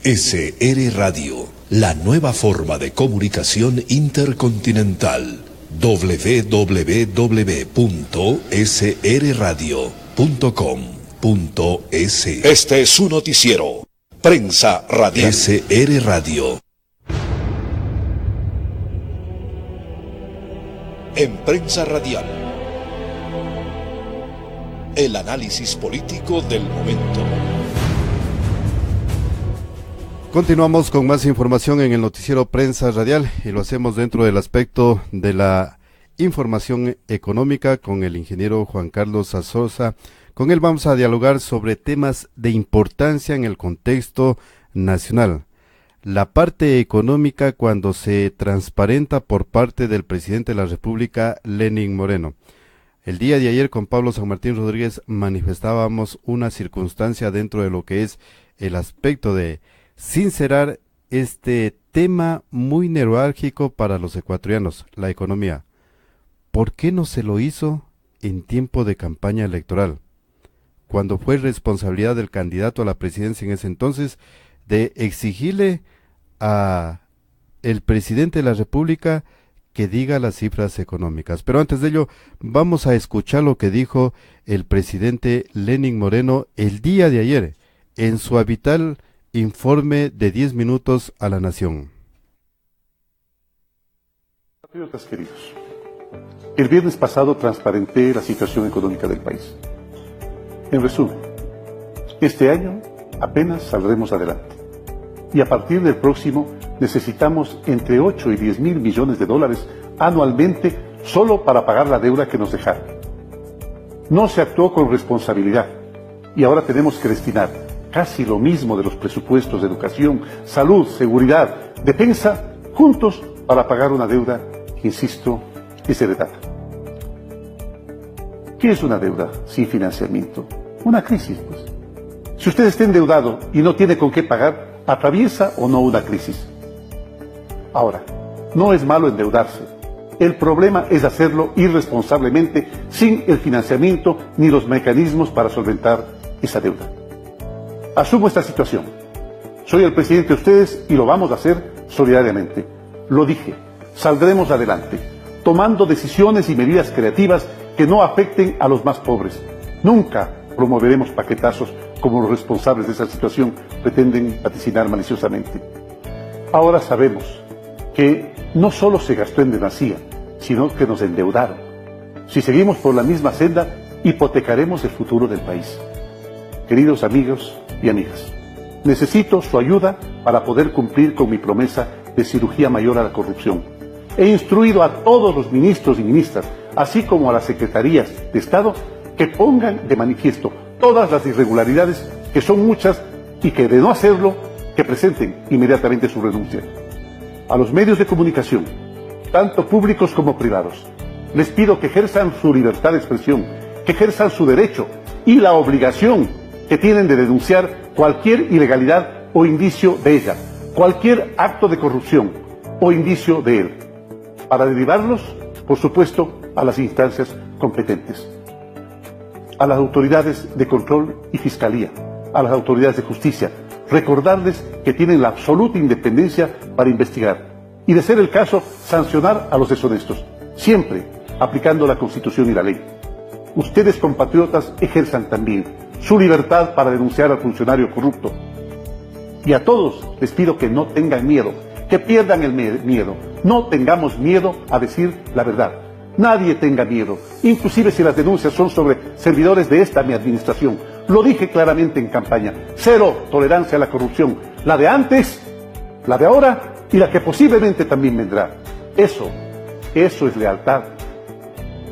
SR Radio, la nueva forma de comunicación intercontinental. www.srradio.com.es. Este es su noticiero. Prensa Radial. SR Radio. En Prensa Radial, el análisis político del momento. Continuamos con más información en el noticiero Prensa Radial y lo hacemos dentro del aspecto de la información económica con el ingeniero Juan Carlos Azosa. Con él vamos a dialogar sobre temas de importancia en el contexto nacional. La parte económica cuando se transparenta por parte del presidente de la República, Lenín Moreno. El día de ayer con Pablo San Martín Rodríguez manifestábamos una circunstancia dentro de lo que es el aspecto de sincerar este tema muy neurálgico para los ecuatorianos, la economía. ¿Por qué no se lo hizo en tiempo de campaña electoral? Cuando fue responsabilidad del candidato a la presidencia en ese entonces de exigirle a el presidente de la República que diga las cifras económicas. Pero antes de ello, vamos a escuchar lo que dijo el presidente Lenín Moreno el día de ayer en su habitual informe de 10 minutos a la Nación. Patriotas queridos, el viernes pasado transparenté la situación económica del país. En resumen, este año apenas saldremos adelante. Y a partir del próximo necesitamos entre 8 y 10 mil millones de dólares anualmente solo para pagar la deuda que nos dejaron. No se actuó con responsabilidad y ahora tenemos que destinar casi lo mismo de los presupuestos de educación, salud, seguridad, defensa, juntos para pagar una deuda que, insisto, es heredada. ¿Qué es una deuda sin financiamiento? Una crisis, pues. Si usted está endeudado y no tiene con qué pagar, ¿atraviesa o no una crisis? Ahora, no es malo endeudarse. El problema es hacerlo irresponsablemente, sin el financiamiento ni los mecanismos para solventar esa deuda. Asumo esta situación. Soy el presidente de ustedes y lo vamos a hacer solidariamente. Lo dije, saldremos adelante, tomando decisiones y medidas creativas que no afecten a los más pobres. Nunca promoveremos paquetazos como los responsables de esa situación pretenden vaticinar maliciosamente. Ahora sabemos que no solo se gastó en demasía, sino que nos endeudaron. Si seguimos por la misma senda, hipotecaremos el futuro del país. Queridos amigos y amigas, necesito su ayuda para poder cumplir con mi promesa de cirugía mayor a la corrupción. He instruido a todos los ministros y ministras, así como a las secretarías de Estado, que pongan de manifiesto todas las irregularidades, que son muchas, y que de no hacerlo, que presenten inmediatamente su renuncia. A los medios de comunicación, tanto públicos como privados, les pido que ejerzan su libertad de expresión, que ejerzan su derecho y la obligación que tienen de denunciar cualquier ilegalidad o indicio de ella, cualquier acto de corrupción o indicio de él, para derivarlos, por supuesto, a las instancias competentes, a las autoridades de control y fiscalía, a las autoridades de justicia, recordarles que tienen la absoluta independencia para investigar y, de ser el caso, sancionar a los deshonestos, siempre aplicando la Constitución y la ley. Ustedes, compatriotas, ejerzan también su libertad para denunciar al funcionario corrupto. Y a todos les pido que no tengan miedo, que pierdan el miedo. No tengamos miedo a decir la verdad. Nadie tenga miedo, inclusive si las denuncias son sobre servidores de esta mi administración. Lo dije claramente en campaña: cero tolerancia a la corrupción, la de antes, la de ahora y la que posiblemente también vendrá. Eso es lealtad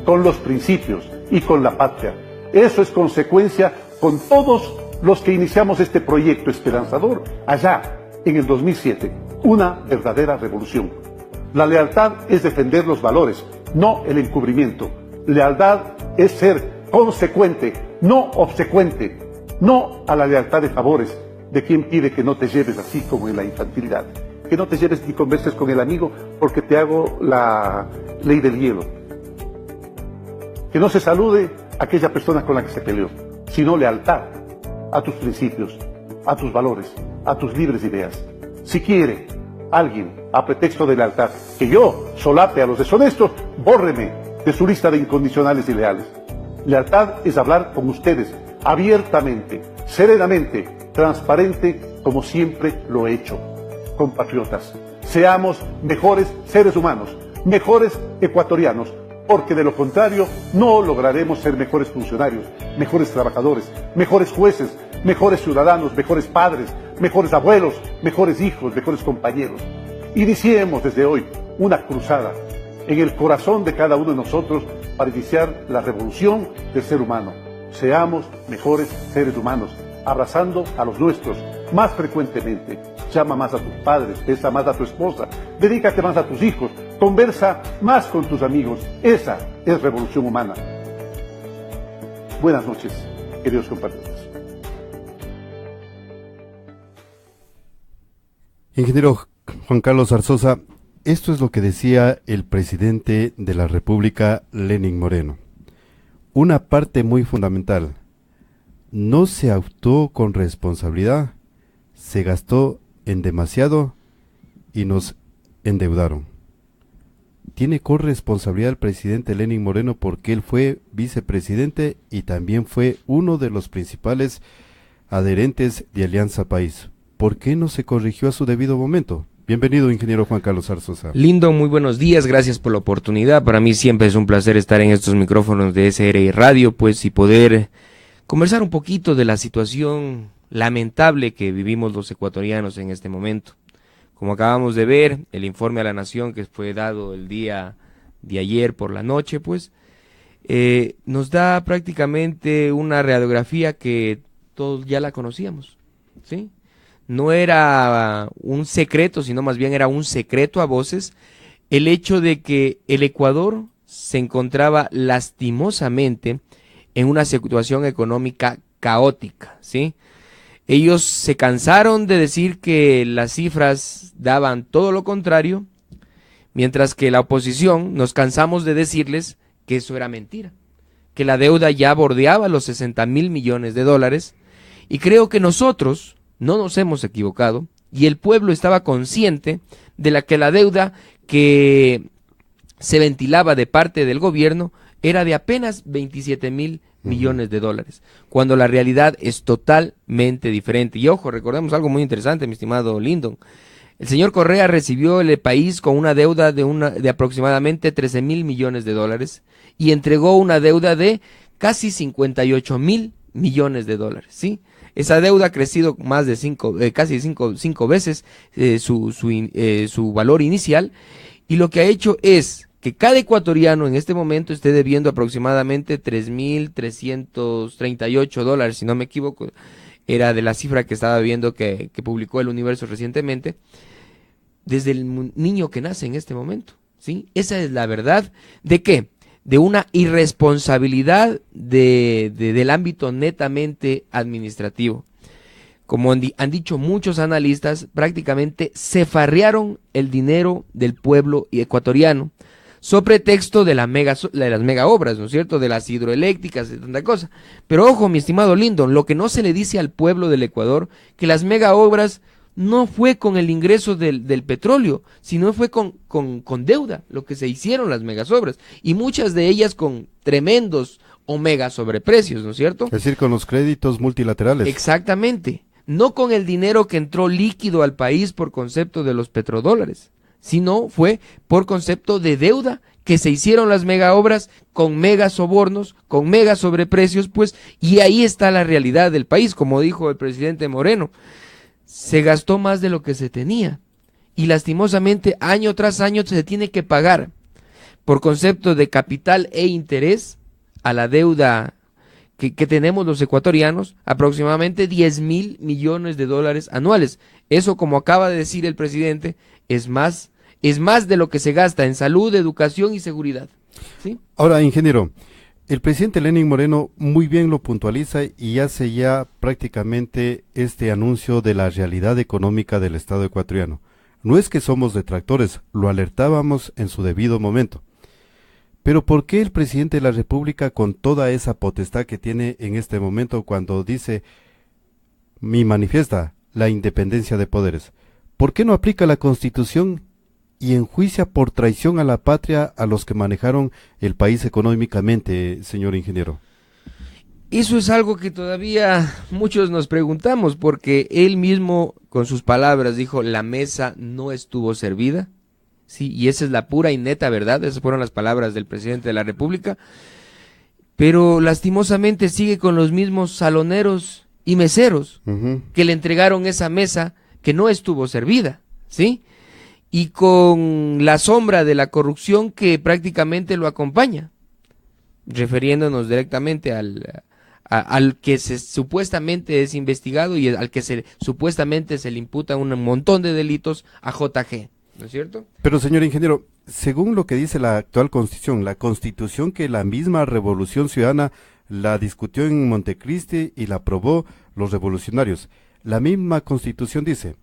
con los principios y con la patria. Eso es consecuencia con todos los que iniciamos este proyecto esperanzador allá en el 2007, una verdadera revolución. La lealtad es defender los valores, no el encubrimiento. Lealtad es ser consecuente, no obsecuente, no a la lealtad de favores de quien pide que no te lleves así como en la infantilidad, que no te lleves ni converses con el amigo porque te hago la ley del hielo, que no se salude a aquella persona con la que se peleó, sino lealtad a tus principios, a tus valores. a tus libres ideas. Si quiere alguien, a pretexto de lealtad, que yo solape a los deshonestos, bórreme de su lista de incondicionales y leales. Lealtad es hablar con ustedes abiertamente, serenamente, transparente, como siempre lo he hecho. Compatriotas, seamos mejores seres humanos, mejores ecuatorianos, porque de lo contrario no lograremos ser mejores funcionarios, mejores trabajadores, mejores jueces, mejores ciudadanos, mejores padres, mejores abuelos, mejores hijos, mejores compañeros. Iniciemos desde hoy una cruzada en el corazón de cada uno de nosotros para iniciar la revolución del ser humano. Seamos mejores seres humanos, abrazando a los nuestros más frecuentemente. Llama más a tus padres, besa más a tu esposa, dedícate más a tus hijos, conversa más con tus amigos. Esa es revolución humana. Buenas noches, queridos compatriotas. Ingeniero Juan Carlos Arzosa, esto es lo que decía el presidente de la República, Lenín Moreno. Una parte muy fundamental: no se actuó con responsabilidad, se gastó en demasiado y nos endeudaron. Tiene corresponsabilidad el presidente Lenín Moreno porque él fue vicepresidente y también fue uno de los principales adherentes de Alianza País. ¿Por qué no se corrigió a su debido momento? Bienvenido, ingeniero Juan Carlos Arzosa. Lindo, muy buenos días, gracias por la oportunidad. Para mí siempre es un placer estar en estos micrófonos de SRI Radio, pues, y poder conversar un poquito de la situación lamentable que vivimos los ecuatorianos en este momento. Como acabamos de ver, el informe a la Nación que fue dado el día de ayer por la noche, pues, nos da prácticamente una radiografía que todos ya la conocíamos, ¿sí? No era un secreto, sino más bien era un secreto a voces, el hecho de que el Ecuador se encontraba lastimosamente en una situación económica caótica, ¿sí? Ellos se cansaron de decir que las cifras daban todo lo contrario, mientras que la oposición nos cansamos de decirles que eso era mentira, que la deuda ya bordeaba los 60.000 millones de dólares, y creo que nosotros no nos hemos equivocado, y el pueblo estaba consciente de que la deuda que se ventilaba de parte del gobierno era de apenas 27.000 millones de dólares, cuando la realidad es totalmente diferente. Y ojo, recordemos algo muy interesante, mi estimado Lyndon. El señor Correa recibió el país con una deuda de aproximadamente 13.000 millones de dólares y entregó una deuda de casi 58.000 millones de dólares, ¿sí? Esa deuda ha crecido más de casi cinco veces su valor inicial, y lo que ha hecho es que cada ecuatoriano en este momento esté debiendo aproximadamente 3.338 dólares, si no me equivoco, era de la cifra que estaba viendo que publicó El Universo recientemente, desde el niño que nace en este momento, ¿sí? Esa es la verdad. ¿De qué? De una irresponsabilidad del ámbito netamente administrativo. Como han dicho muchos analistas, prácticamente se farrearon el dinero del pueblo ecuatoriano, sobre pretexto de las mega obras, ¿no es cierto?, de las hidroeléctricas, de tanta cosa. Pero ojo, mi estimado Lyndon, lo que no se le dice al pueblo del Ecuador, que las mega obras no fue con el ingreso del petróleo, sino fue con deuda, lo que se hicieron las megas obras, y muchas de ellas con tremendos o mega sobreprecios, ¿no es cierto? Es decir, con los créditos multilaterales. Exactamente, no con el dinero que entró líquido al país por concepto de los petrodólares, sino fue por concepto de deuda que se hicieron las mega obras con mega sobornos, con mega sobreprecios, pues, y ahí está la realidad del país, como dijo el presidente Moreno. Se gastó más de lo que se tenía, y lastimosamente año tras año se tiene que pagar por concepto de capital e interés a la deuda que tenemos los ecuatorianos, aproximadamente 10.000 millones de dólares anuales. Eso, como acaba de decir el presidente, es más de lo que se gasta en salud, educación y seguridad, ¿sí? Ahora, ingeniero, el presidente Lenín Moreno muy bien lo puntualiza y hace ya prácticamente este anuncio de la realidad económica del Estado ecuatoriano. No es que somos detractores, lo alertábamos en su debido momento. Pero ¿por qué el presidente de la República, con toda esa potestad que tiene en este momento, cuando dice, manifiesta, la independencia de poderes. ¿Por qué no aplica la Constitución y enjuicia por traición a la patria a los que manejaron el país económicamente, señor ingeniero? Eso es algo que todavía muchos nos preguntamos, porque él mismo con sus palabras dijo: la mesa no estuvo servida, sí, y esa es la pura y neta verdad. Esas fueron las palabras del presidente de la República, pero lastimosamente sigue con los mismos saloneros y meseros que le entregaron esa mesa que no estuvo servida, ¿sí? Y con la sombra de la corrupción que prácticamente lo acompaña, refiriéndonos directamente al que supuestamente es investigado y al que supuestamente se le imputa un montón de delitos a JG, ¿no es cierto? Pero, señor ingeniero, según lo que dice la actual Constitución, la Constitución que la misma Revolución Ciudadana la discutió en Montecristi y la aprobó los revolucionarios, la misma Constitución dice: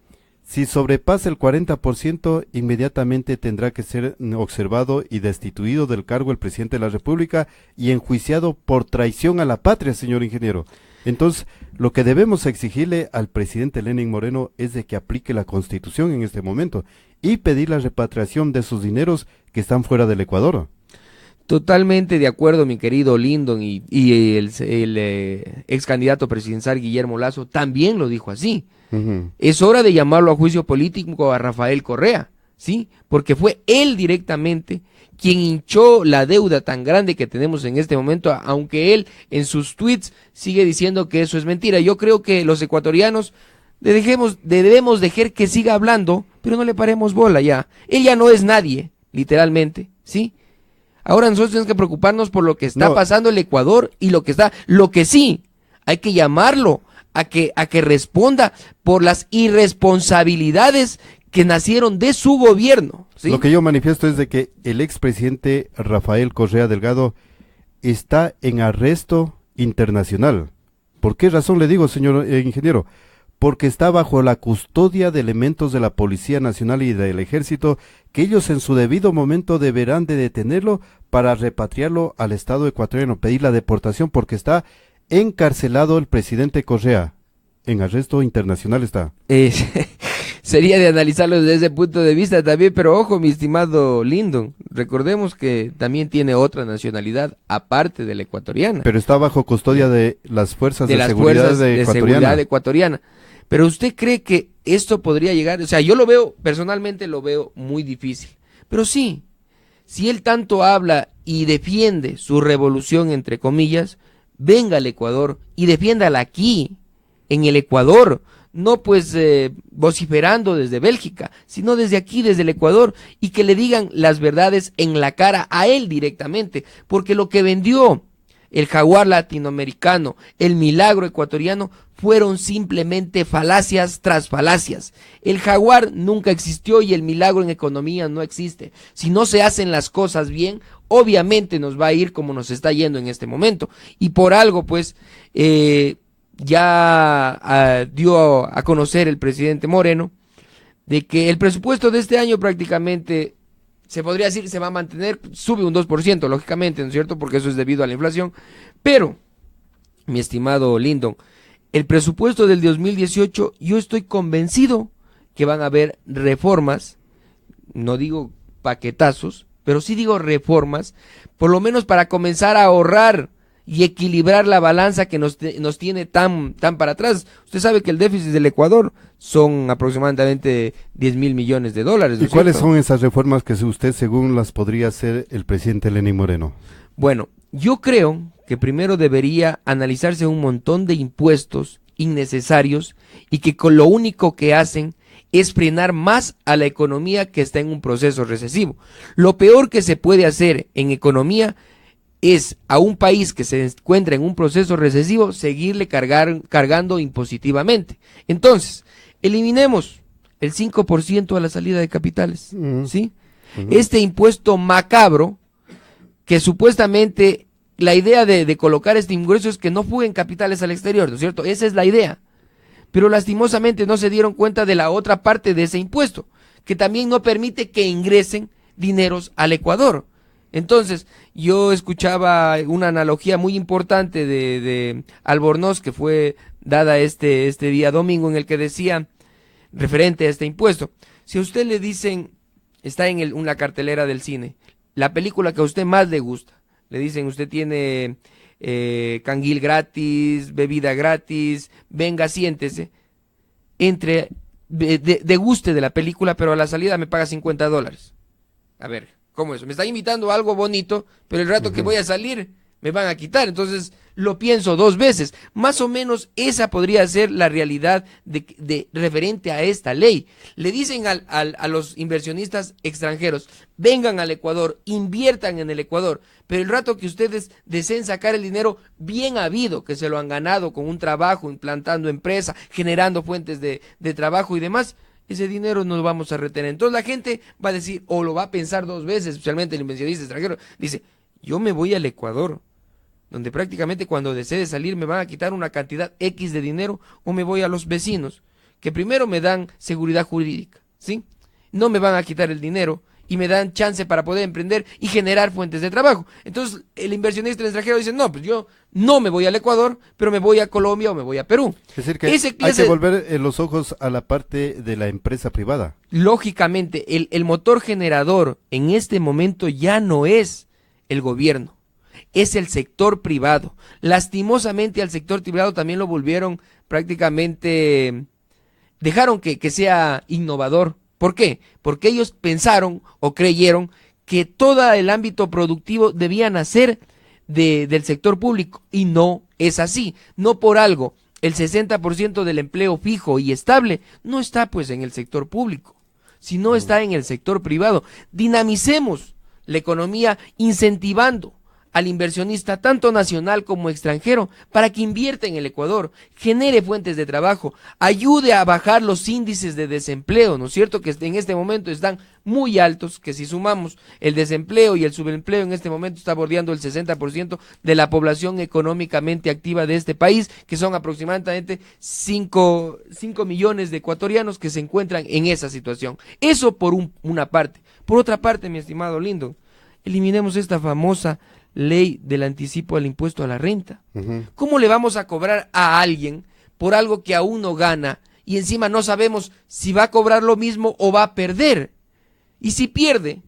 si sobrepasa el 40%, inmediatamente tendrá que ser observado y destituido del cargo el presidente de la República y enjuiciado por traición a la patria, señor ingeniero. Entonces, lo que debemos exigirle al presidente Lenín Moreno es de que aplique la Constitución en este momento y pedir la repatriación de sus dineros que están fuera del Ecuador. Totalmente de acuerdo, mi querido Lyndon, y el ex candidato presidencial Guillermo Lasso también lo dijo así. Es hora de llamarlo a juicio político a Rafael Correa, ¿sí? Porque fue él directamente quien hinchó la deuda tan grande que tenemos en este momento, aunque él en sus tweets sigue diciendo que eso es mentira. Yo creo que los ecuatorianos debemos dejar que siga hablando, pero no le paremos bola ya. Él ya no es nadie, literalmente, ¿sí? Ahora nosotros tenemos que preocuparnos por lo que está pasando en el Ecuador y lo que sí, hay que llamarlo a que responda por las irresponsabilidades que nacieron de su gobierno, ¿sí? Lo que yo manifiesto es de que el expresidente Rafael Correa Delgado está en arresto internacional. ¿Por qué razón le digo, señor ingeniero? Porque está bajo la custodia de elementos de la Policía Nacional y del Ejército, que ellos en su debido momento deberán de detenerlo para repatriarlo al Estado ecuatoriano, pedir la deportación, porque está encarcelado el presidente Correa. En arresto internacional está. Sería de analizarlo desde ese punto de vista también, pero ojo, mi estimado Lyndon, recordemos que también tiene otra nacionalidad aparte de la ecuatoriana. Pero está bajo custodia de las fuerzas de seguridad ecuatoriana. Pero ¿usted cree que esto podría llegar? O sea, yo personalmente lo veo muy difícil. Pero sí, si él tanto habla y defiende su revolución, entre comillas, venga al Ecuador y defiéndala aquí, en el Ecuador. No pues vociferando desde Bélgica, sino desde aquí, desde el Ecuador, y que le digan las verdades en la cara a él directamente, porque lo que vendió el jaguar latinoamericano, el milagro ecuatoriano, fueron simplemente falacias tras falacias. El jaguar nunca existió y el milagro en economía no existe. Si no se hacen las cosas bien, obviamente nos va a ir como nos está yendo en este momento, y por algo pues ya dio a conocer el presidente Moreno de que el presupuesto de este año prácticamente se podría decir se va a mantener, sube un 2%, lógicamente, ¿no es cierto? Porque eso es debido a la inflación. Pero, mi estimado Lyndon, el presupuesto del 2018, yo estoy convencido que van a haber reformas, no digo paquetazos, pero sí digo reformas, por lo menos para comenzar a ahorrar y equilibrar la balanza que nos tiene tan para atrás. Usted sabe que el déficit del Ecuador son aproximadamente 10,000 millones de dólares. ¿No ¿Y cuáles son esas reformas que usted según las podría hacer el presidente Lenín Moreno? Bueno, yo creo que primero debería analizarse un montón de impuestos innecesarios y que con lo único que hacen es frenar más a la economía que está en un proceso recesivo. Lo peor que se puede hacer en economía es a un país que se encuentra en un proceso recesivo seguirle cargando impositivamente. Entonces, eliminemos el 5% a la salida de capitales, ¿sí? Este impuesto macabro, que supuestamente la idea de colocar este ingreso es que no fuguen capitales al exterior, ¿no es cierto? Esa es la idea. Pero lastimosamente no se dieron cuenta de la otra parte de ese impuesto, que también no permite que ingresen dineros al Ecuador. Entonces, yo escuchaba una analogía muy importante de Albornoz, que fue dada este día domingo, en el que decía, referente a este impuesto, si a usted le dicen, está en una cartelera del cine, la película que a usted más le gusta, le dicen, usted tiene canguil gratis, bebida gratis, venga, siéntese, entre, deguste de la película, pero a la salida me paga $50. A ver, ¿cómo eso? Me está invitando a algo bonito, pero el rato que voy a salir me van a quitar, entonces lo pienso 2 veces. Más o menos esa podría ser la realidad de referente a esta ley. Le dicen a los inversionistas extranjeros, vengan al Ecuador, inviertan en el Ecuador, pero el rato que ustedes deseen sacar el dinero bien habido, que se lo han ganado con un trabajo, implantando empresa, generando fuentes de trabajo y demás, ese dinero no lo vamos a retener. Entonces la gente va a decir, o lo va a pensar 2 veces, especialmente el inversionista extranjero, dice, yo me voy al Ecuador, donde prácticamente cuando desee salir me van a quitar una cantidad X de dinero, o me voy a los vecinos, que primero me dan seguridad jurídica, ¿sí? No me van a quitar el dinero y me dan chance para poder emprender y generar fuentes de trabajo. Entonces el inversionista extranjero dice, no, pues yo no me voy al Ecuador, pero me voy a Colombia o me voy a Perú. Es decir, que hay que volver los ojos a la parte de la empresa privada. Lógicamente, el motor generador en este momento ya no es el gobierno, es el sector privado. Lastimosamente al sector privado también lo volvieron prácticamente, dejaron que sea innovador. ¿Por qué? Porque ellos pensaron o creyeron que todo el ámbito productivo debía nacer del sector público, y no es así. No por algo el 60% del empleo fijo y estable no está pues en el sector público, sino está en el sector privado. Dinamicemos la economía incentivando al inversionista tanto nacional como extranjero para que invierta en el Ecuador, genere fuentes de trabajo, ayude a bajar los índices de desempleo, ¿no es cierto? Que en este momento están muy altos, que si sumamos el desempleo y el subempleo, en este momento está bordeando el 60% de la población económicamente activa de este país, que son aproximadamente 5 millones de ecuatorianos que se encuentran en esa situación. Eso por una parte. Por otra parte, mi estimado Lindo, eliminemos esta famosa ley del anticipo al impuesto a la renta. ¿Cómo le vamos a cobrar a alguien por algo que aún no gana y encima no sabemos si va a cobrar lo mismo o va a perder? Y si pierde,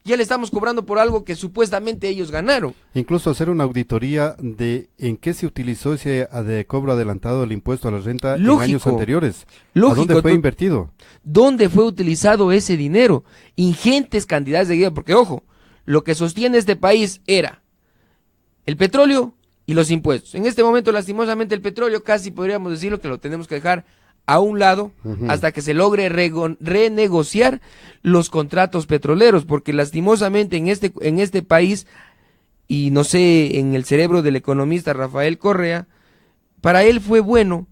ya le estamos cobrando por algo que supuestamente ellos ganaron. Incluso hacer una auditoría de en qué se utilizó ese cobro adelantado del impuesto a la renta en años anteriores. Lógico, ¿A dónde fue invertido? ¿Dónde fue utilizado ese dinero? Ingentes cantidades de dinero, porque ojo, lo que sostiene este país era el petróleo y los impuestos. En este momento, lastimosamente, el petróleo casi podríamos decirlo que lo tenemos que dejar a un lado hasta que se logre renegociar los contratos petroleros, porque lastimosamente en este país, y no sé, en el cerebro del economista Rafael Correa, para él fue bueno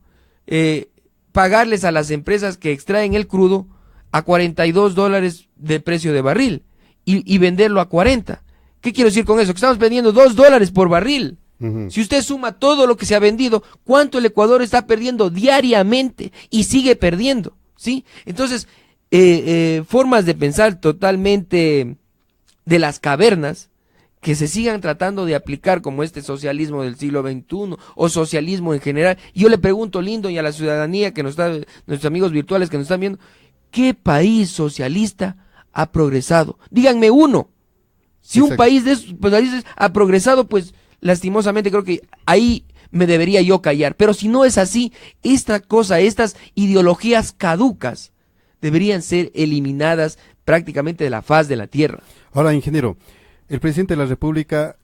pagarles a las empresas que extraen el crudo a $42 de precio de barril y venderlo a 40. ¿Qué quiero decir con eso? Que estamos vendiendo $2 por barril. Si usted suma todo lo que se ha vendido, ¿cuánto el Ecuador está perdiendo diariamente? Y sigue perdiendo, ¿sí? Entonces, formas de pensar totalmente de las cavernas que se sigan tratando de aplicar, como este socialismo del siglo XXI o socialismo en general. Y yo le pregunto, Lindo, y a la ciudadanía que nuestros amigos virtuales que nos están viendo, ¿qué país socialista ha progresado? Díganme uno. Si un país de esos países ha progresado, pues lastimosamente creo que ahí me debería yo callar. Pero si no es así, estas ideologías caducas deberían ser eliminadas prácticamente de la faz de la tierra. Ahora, ingeniero, el presidente de la República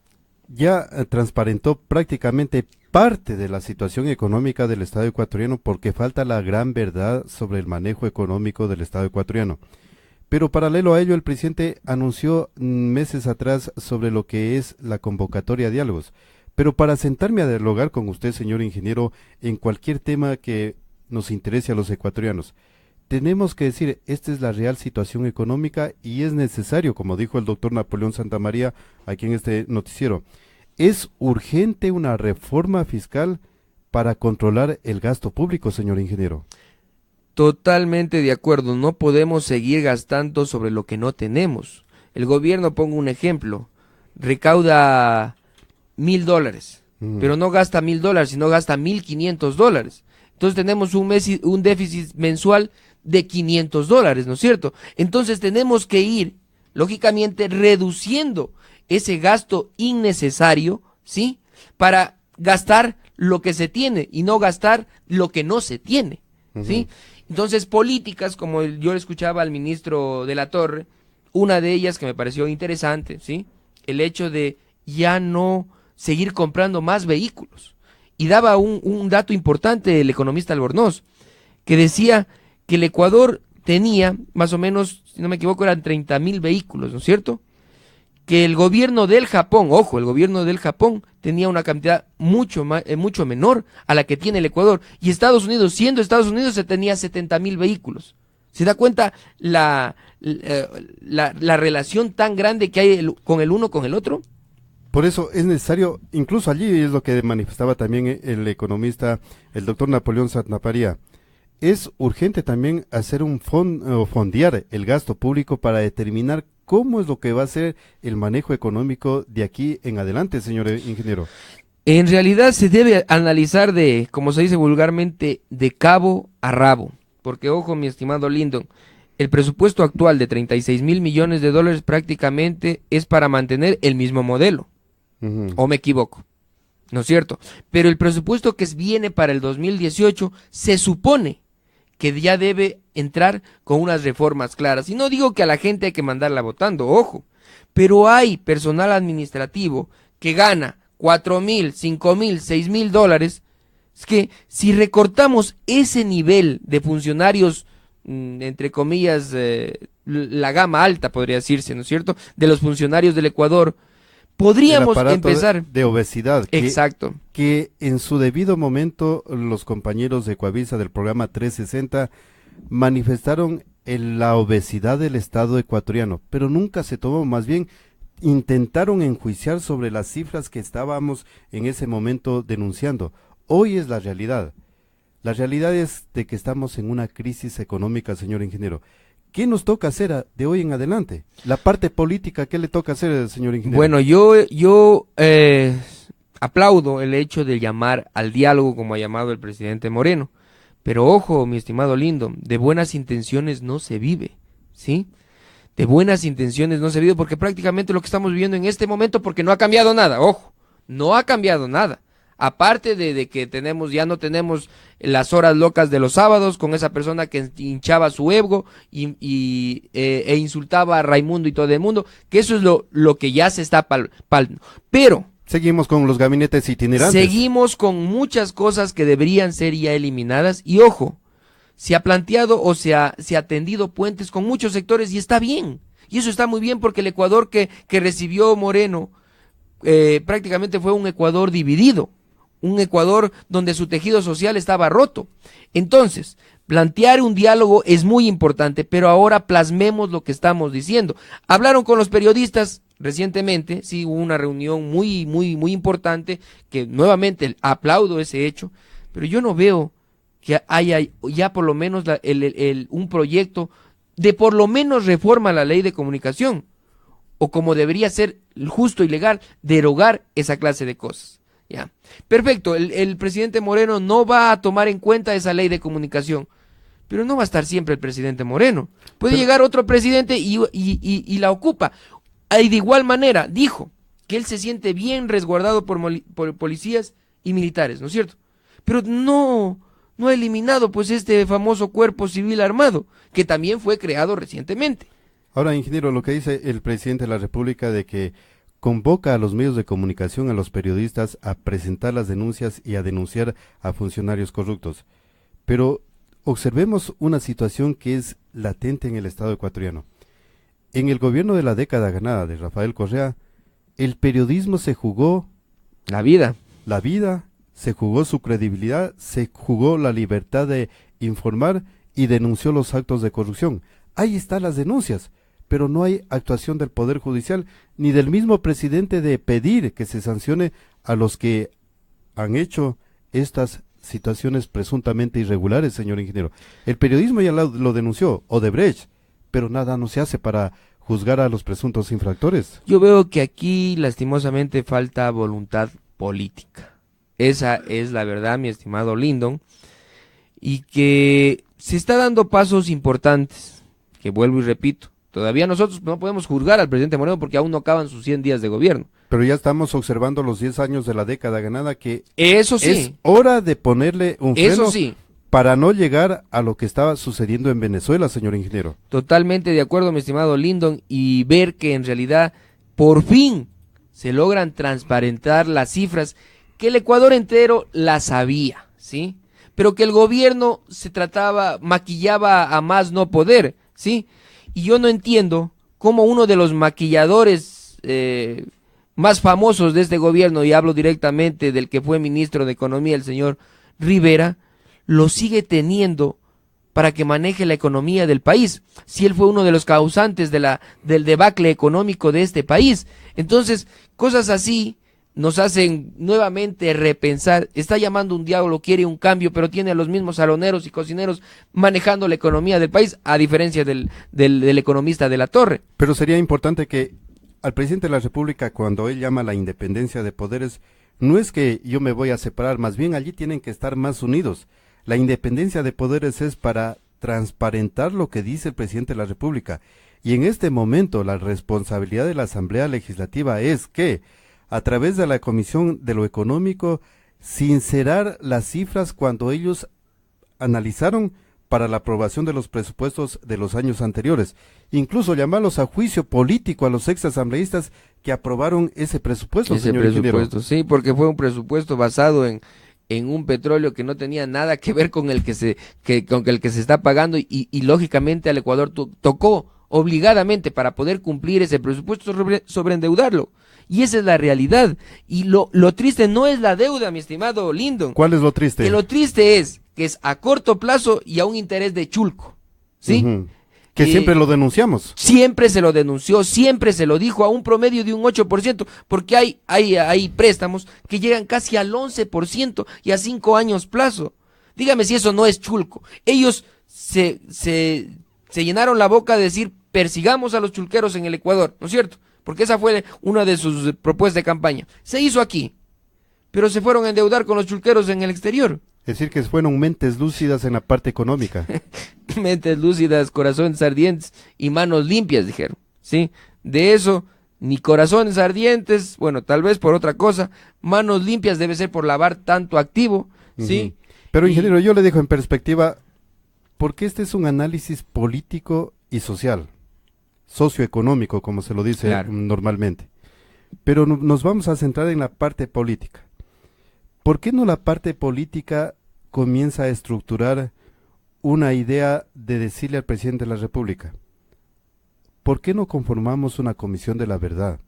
ya transparentó prácticamente parte de la situación económica del Estado ecuatoriano, porque falta la gran verdad sobre el manejo económico del Estado ecuatoriano. Pero paralelo a ello, el presidente anunció meses atrás sobre lo que es la convocatoria a diálogos. Pero para sentarme a dialogar con usted, señor ingeniero, en cualquier tema que nos interese a los ecuatorianos, tenemos que decir, esta es la real situación económica y es necesario, como dijo el doctor Napoleón Santamaría aquí en este noticiero, es urgente una reforma fiscal para controlar el gasto público, señor ingeniero. Totalmente de acuerdo, no podemos seguir gastando sobre lo que no tenemos. El gobierno, pongo un ejemplo, recauda $1,000, pero no gasta $1,000, sino gasta $1,500. Entonces tenemos un déficit mensual de $500, ¿no es cierto? Entonces tenemos que ir, lógicamente, reduciendo ese gasto innecesario, ¿sí? Para gastar lo que se tiene y no gastar lo que no se tiene, ¿sí? Entonces, políticas, como yo le escuchaba al ministro de la Torre, una de ellas que me pareció interesante, ¿sí? El hecho de ya no seguir comprando más vehículos. Y daba un dato importante el economista Albornoz, que decía que el Ecuador tenía, más o menos, si no me equivoco, eran 30,000 vehículos, ¿no es cierto? Que el gobierno del Japón, ojo, el gobierno del Japón tenía una cantidad mucho menor a la que tiene el Ecuador. Y Estados Unidos, siendo Estados Unidos, se tenía 70,000 vehículos. ¿Se da cuenta la relación tan grande que hay con el uno con el otro? Por eso es necesario, incluso allí es lo que manifestaba también el economista, el doctor Napoleón Santamaría, es urgente también hacer fondear el gasto público para determinar cómo es lo que va a ser el manejo económico de aquí en adelante, señor ingeniero. En realidad se debe analizar como se dice vulgarmente, de cabo a rabo, porque ojo, mi estimado Lyndon, el presupuesto actual de 36,000 millones de dólares prácticamente es para mantener el mismo modelo. ¿O me equivoco? ¿No es cierto? Pero el presupuesto que viene para el 2018 se supone que ya debe entrar con unas reformas claras. Y no digo que a la gente hay que mandarla votando, ojo, pero hay personal administrativo que gana 4,000, 5,000, 6,000 dólares. Es que si recortamos ese nivel de funcionarios, entre comillas, la gama alta podría decirse, ¿no es cierto?, de los funcionarios del Ecuador, podríamos empezar de obesidad. Exacto. Que en su debido momento los compañeros de Coavisa del programa 360 manifestaron la obesidad del Estado ecuatoriano, pero nunca se tomó, más bien intentaron enjuiciar sobre las cifras que estábamos en ese momento denunciando. Hoy es la realidad. La realidad es de que estamos en una crisis económica, señor ingeniero. ¿Qué nos toca hacer de hoy en adelante? La parte política, ¿qué le toca hacer, señor ingeniero? Bueno, yo aplaudo el hecho de llamar al diálogo como ha llamado el presidente Moreno. Pero ojo, mi estimado Lyndon, de buenas intenciones no se vive, ¿sí? De buenas intenciones no se vive porque prácticamente lo que estamos viviendo en este momento, porque no ha cambiado nada, ojo, no ha cambiado nada. Aparte de que ya no tenemos las horas locas de los sábados con esa persona que hinchaba su ego e insultaba a Raimundo y todo el mundo, que eso es lo que ya se está pero seguimos con los gabinetes itinerantes. Seguimos con muchas cosas que deberían ser ya eliminadas y ojo, se ha planteado o se ha tendido puentes con muchos sectores y está bien. Y eso está muy bien porque el Ecuador que recibió Moreno prácticamente fue un Ecuador dividido. Un Ecuador donde su tejido social estaba roto. Entonces, plantear un diálogo es muy importante, pero ahora plasmemos lo que estamos diciendo. Hablaron con los periodistas recientemente, sí, hubo una reunión muy importante, que nuevamente aplaudo ese hecho, pero yo no veo que haya ya por lo menos un proyecto de por lo menos reforma a la ley de comunicación, o como debería ser justo y legal, derogar esa clase de cosas. Ya. Perfecto, el presidente Moreno no va a tomar en cuenta esa ley de comunicación, pero no va a estar siempre el presidente Moreno. Puede llegar otro presidente y la ocupa. Y de igual manera, dijo que él se siente bien resguardado por policías y militares, ¿no es cierto? Pero no ha eliminado pues este famoso cuerpo civil armado, que también fue creado recientemente. Ahora, ingeniero, lo que dice el presidente de la República de que convoca a los medios de comunicación, a los periodistas, a presentar las denuncias y a denunciar a funcionarios corruptos. Pero observemos una situación que es latente en el Estado ecuatoriano. En el gobierno de la década ganada de Rafael Correa, el periodismo se jugó la vida, se jugó su credibilidad, se jugó la libertad de informar y denunció los actos de corrupción. Ahí están las denuncias. Pero no hay actuación del Poder Judicial ni del mismo presidente de pedir que se sancione a los que han hecho estas situaciones presuntamente irregulares, señor ingeniero. El periodismo ya lo denunció, Odebrecht, pero nada no se hace para juzgar a los presuntos infractores. Yo veo que aquí lastimosamente falta voluntad política. Esa es la verdad, mi estimado Lyndon, y que se está dando pasos importantes, que vuelvo y repito, todavía nosotros no podemos juzgar al presidente Moreno porque aún no acaban sus 100 días de gobierno. Pero ya estamos observando los 10 años de la década ganada, que eso sí, es hora de ponerle un freno eso sí, para no llegar a lo que estaba sucediendo en Venezuela, señor ingeniero. totalmente de acuerdo, mi estimado Lyndon, y ver que en realidad por fin se logran transparentar las cifras que el Ecuador entero las sabía, ¿sí? Pero que el gobierno maquillaba a más no poder, ¿sí? Y yo no entiendo cómo uno de los maquilladores más famosos de este gobierno, y hablo directamente del que fue ministro de Economía, el señor Rivera, lo sigue teniendo para que maneje la economía del país, si él fue uno de los causantes del debacle económico de este país. Entonces, cosas así nos hacen nuevamente repensar. Está llamando un diablo, quiere un cambio, pero tiene a los mismos saloneros y cocineros manejando la economía del país, a diferencia del economista de la Torre. Pero sería importante que al presidente de la República, cuando él llama a la independencia de poderes, no es que yo me voy a separar, más bien allí tienen que estar más unidos. La independencia de poderes es para transparentar lo que dice el presidente de la República. Y en este momento la responsabilidad de la Asamblea Legislativa es que, a través de la Comisión de lo Económico, sincerar las cifras cuando ellos analizaron para la aprobación de los presupuestos de los años anteriores. Incluso llamarlos a juicio político a los exasambleístas que aprobaron ese presupuesto, señor ingeniero. Sí, porque fue un presupuesto basado en un petróleo que no tenía nada que ver con el que se está pagando, y lógicamente al Ecuador tocó obligadamente, para poder cumplir ese presupuesto, sobreendeudarlo. Y esa es la realidad. Y lo triste no es la deuda, mi estimado Lyndon. ¿Cuál es lo triste? Que lo triste es que es a corto plazo y a un interés de chulco, ¿sí? Que siempre lo denunciamos. Siempre se lo denunció, siempre se lo dijo, a un promedio de un 8%, porque hay préstamos que llegan casi al 11% y a 5 años plazo. Dígame si eso no es chulco. Ellos se llenaron la boca de decir, persigamos a los chulqueros en el Ecuador, ¿no es cierto? Porque esa fue una de sus propuestas de campaña. Se hizo aquí, pero se fueron a endeudar con los chulqueros en el exterior. Es decir, que fueron mentes lúcidas en la parte económica. Mentes lúcidas, corazones ardientes y manos limpias, dijeron, ¿sí? De eso, ni corazones ardientes, bueno, tal vez por otra cosa, manos limpias debe ser por lavar tanto activo, ¿sí? Pero, ingeniero, yo le dejo en perspectiva, porque este es un análisis político y social, socioeconómico, como se lo dice normalmente. Pero nos vamos a centrar en la parte política. ¿Por qué no la parte política comienza a estructurar una idea de decirle al presidente de la República? ¿Por qué no conformamos una comisión de la verdad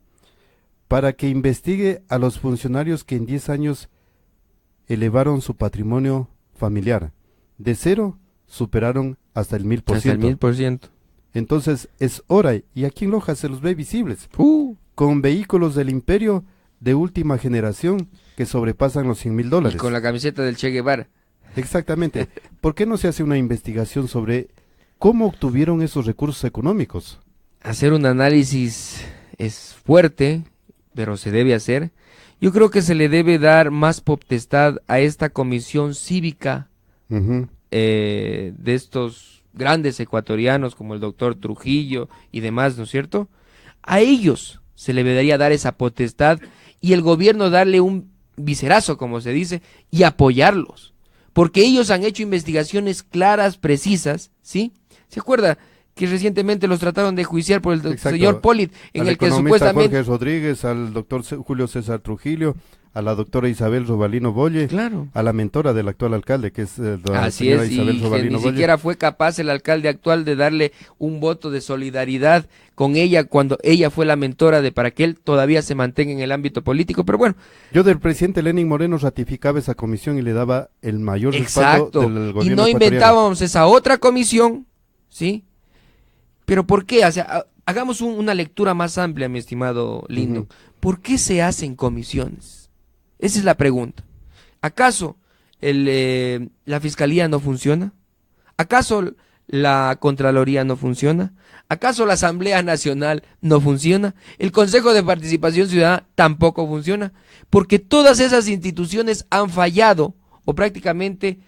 para que investigue a los funcionarios que en 10 años elevaron su patrimonio familiar? De 0 superaron hasta el 1000%. Hasta el 1000%. Entonces es hora, y aquí en Loja se los ve visibles, con vehículos del imperio de última generación que sobrepasan los $100,000. Y con la camiseta del Che Guevara. Exactamente. ¿Por qué no se hace una investigación sobre cómo obtuvieron esos recursos económicos? Hacer un análisis es fuerte, pero se debe hacer. Yo creo que se le debe dar más potestad a esta comisión cívica de estos grandes ecuatorianos como el doctor Trujillo y demás, ¿no es cierto? A ellos se le debería dar esa potestad y el gobierno darle un viserazo, como se dice, y apoyarlos, porque ellos han hecho investigaciones claras, precisas, ¿sí? ¿Se acuerda que recientemente los trataron de enjuiciar por el señor Polit, en el que supuestamente Jorge Rodríguez, al doctor Julio César Trujillo, a la doctora Isabel Robalino Bolle, a la mentora del actual alcalde, que es la señora Isabel Robalino Bolle. Ni siquiera fue capaz el alcalde actual de darle un voto de solidaridad con ella cuando ella fue la mentora para que él todavía se mantenga en el ámbito político, pero bueno. Yo del presidente Lenín Moreno ratificaba esa comisión y le daba el mayor respaldo del gobierno y no inventábamos esa otra comisión, ¿sí? Pero ¿por qué? O sea, hagamos una lectura más amplia, mi estimado Lyndon. ¿Por qué se hacen comisiones? Esa es la pregunta. ¿Acaso la fiscalía no funciona? ¿Acaso ¿La Contraloría no funciona? ¿Acaso la Asamblea Nacional no funciona? ¿El Consejo de Participación Ciudadana tampoco funciona? Porque todas esas instituciones han fallado o prácticamente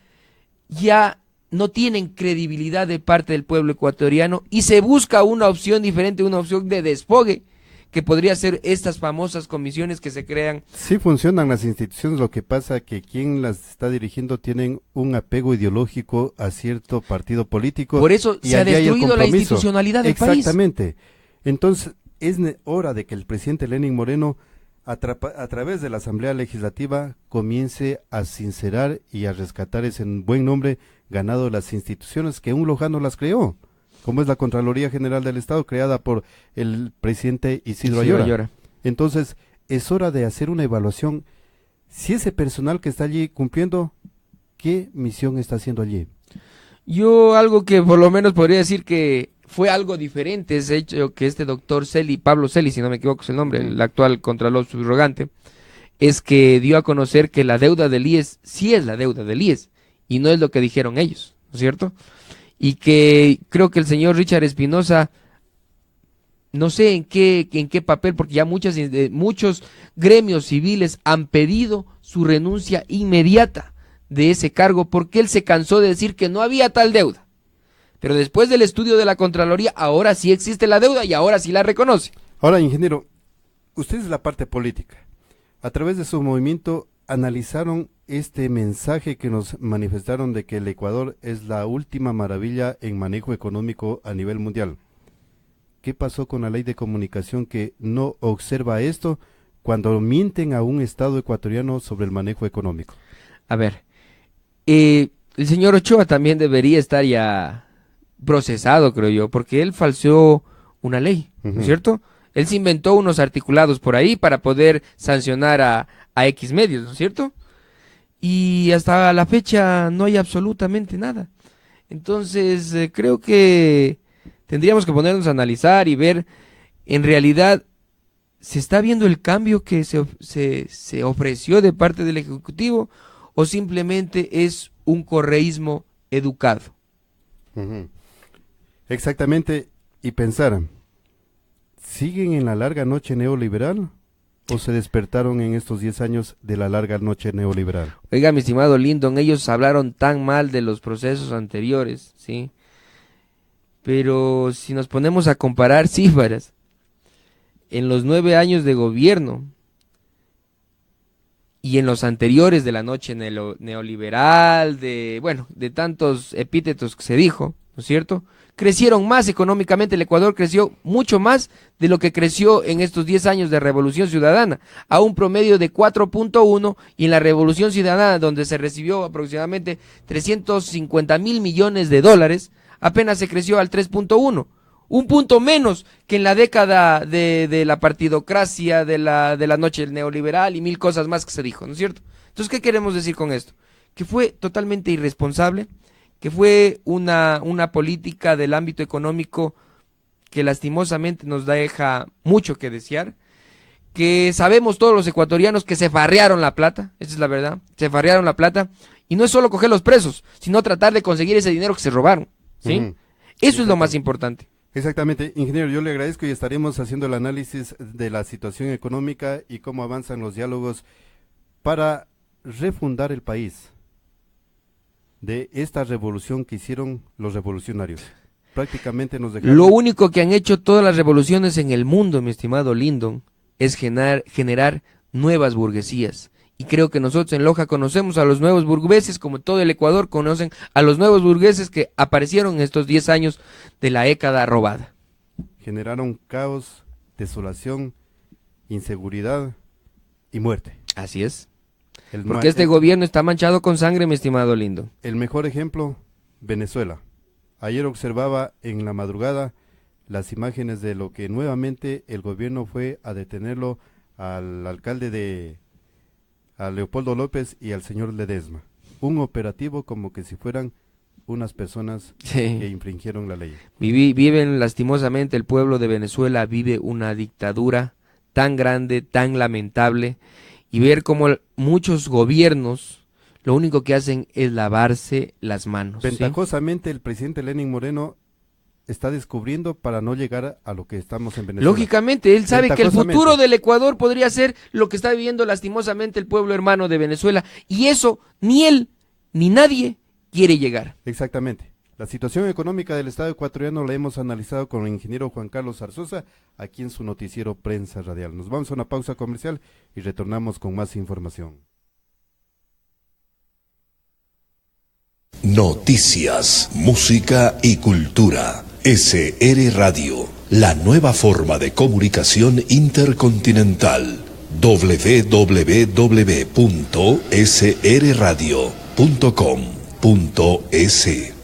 ya no tienen credibilidad de parte del pueblo ecuatoriano y se busca una opción diferente, una opción de despogue, que podría ser estas famosas comisiones que se crean. Sí funcionan las instituciones, lo que pasa que quien las está dirigiendo tienen un apego ideológico a cierto partido político. Por eso se ha destruido la institucionalidad del país. Exactamente. Entonces es hora de que el presidente Lenín Moreno a través de la Asamblea Legislativa comience a sincerar y a rescatar ese buen nombre ganado de las instituciones que un lojano las creó, como es la Contraloría General del Estado, creada por el presidente Isidro Ayora. Entonces, es hora de hacer una evaluación, si ese personal que está allí cumpliendo, ¿qué misión está haciendo allí? Yo algo que por lo menos podría decir que fue algo diferente, es hecho que este doctor Pablo Celi, si no me equivoco es el nombre, el actual contralor subrogante, es que dio a conocer que la deuda del IES sí es la deuda del IES, y no es lo que dijeron ellos, ¿no es cierto? Y que creo que el señor Richard Espinosa, no sé en qué papel, porque ya muchos gremios civiles han pedido su renuncia inmediata de ese cargo, porque él se cansó de decir que no había tal deuda. Pero después del estudio de la Contraloría, ahora sí existe la deuda y ahora sí la reconoce. Ahora, ingeniero, usted es la parte política. A través de su movimiento, analizaron este mensaje que nos manifestaron de que el Ecuador es la última maravilla en manejo económico a nivel mundial. ¿Qué pasó con la ley de comunicación que no observa esto cuando mienten a un Estado ecuatoriano sobre el manejo económico? A ver, el señor Ochoa también debería estar ya procesado, creo yo, porque él falseó una ley, ¿no es cierto? Él se inventó unos articulados por ahí para poder sancionar a X medios, ¿no es cierto? Y hasta la fecha no hay absolutamente nada. Entonces, creo que tendríamos que ponernos a analizar y ver, en realidad, ¿se está viendo el cambio que se ofreció de parte del Ejecutivo o simplemente es un correísmo educado? Exactamente, y pensar, ¿siguen en la larga noche neoliberal o se despertaron en estos 10 años de la larga noche neoliberal? Oiga, mi estimado Lyndon, ellos hablaron tan mal de los procesos anteriores, ¿sí? Pero si nos ponemos a comparar cifras, en los 9 años de gobierno y en los anteriores de la noche neoliberal, de tantos epítetos que se dijo, ¿no es cierto?, crecieron más económicamente. El Ecuador creció mucho más de lo que creció en estos 10 años de Revolución Ciudadana, a un promedio de 4.1, y en la Revolución Ciudadana, donde se recibió aproximadamente 350.000 millones de dólares, apenas se creció al 3.1, un punto menos que en la década de la partidocracia, de la noche neoliberal y mil cosas más que se dijo, ¿no es cierto? Entonces, ¿qué queremos decir con esto? Que fue totalmente irresponsable, que fue una política del ámbito económico que lastimosamente nos deja mucho que desear, que sabemos todos los ecuatorianos que se farrearon la plata, esa es la verdad, se farrearon la plata, y no es solo coger los presos, sino tratar de conseguir ese dinero que se robaron, ¿sí? Eso es lo más importante. Exactamente, ingeniero, yo le agradezco y estaremos haciendo el análisis de la situación económica y cómo avanzan los diálogos para refundar el país de esta revolución que hicieron los revolucionarios. Prácticamente nos dejaron... Lo único que han hecho todas las revoluciones en el mundo, mi estimado Lyndon, es generar nuevas burguesías. Y creo que nosotros en Loja conocemos a los nuevos burgueses, como todo el Ecuador conocen a los nuevos burgueses que aparecieron en estos 10 años de la década robada. Generaron caos, desolación, inseguridad y muerte. Así es. Porque este gobierno está manchado con sangre, mi estimado Lyndon. El mejor ejemplo, Venezuela. Ayer observaba en la madrugada las imágenes de lo que nuevamente el gobierno fue a detenerlo al alcalde a Leopoldo López y al señor Ledesma. Un operativo como que si fueran unas personas que infringieron la ley. Viven lastimosamente, el pueblo de Venezuela vive una dictadura tan grande, tan lamentable, y ver cómo muchos gobiernos lo único que hacen es lavarse las manos. Ventajosamente, el presidente Lenín Moreno está descubriendo para no llegar a lo que estamos en Venezuela. Lógicamente, él sabe que el futuro del Ecuador podría ser lo que está viviendo lastimosamente el pueblo hermano de Venezuela, y eso ni él ni nadie quiere llegar. Exactamente. La situación económica del Estado ecuatoriano la hemos analizado con el ingeniero Juan Carlos Zarzosa, aquí en su noticiero Prensa Radial. Nos vamos a una pausa comercial y retornamos con más información. Noticias, música y cultura. SR Radio, la nueva forma de comunicación intercontinental. www.srradio.com.es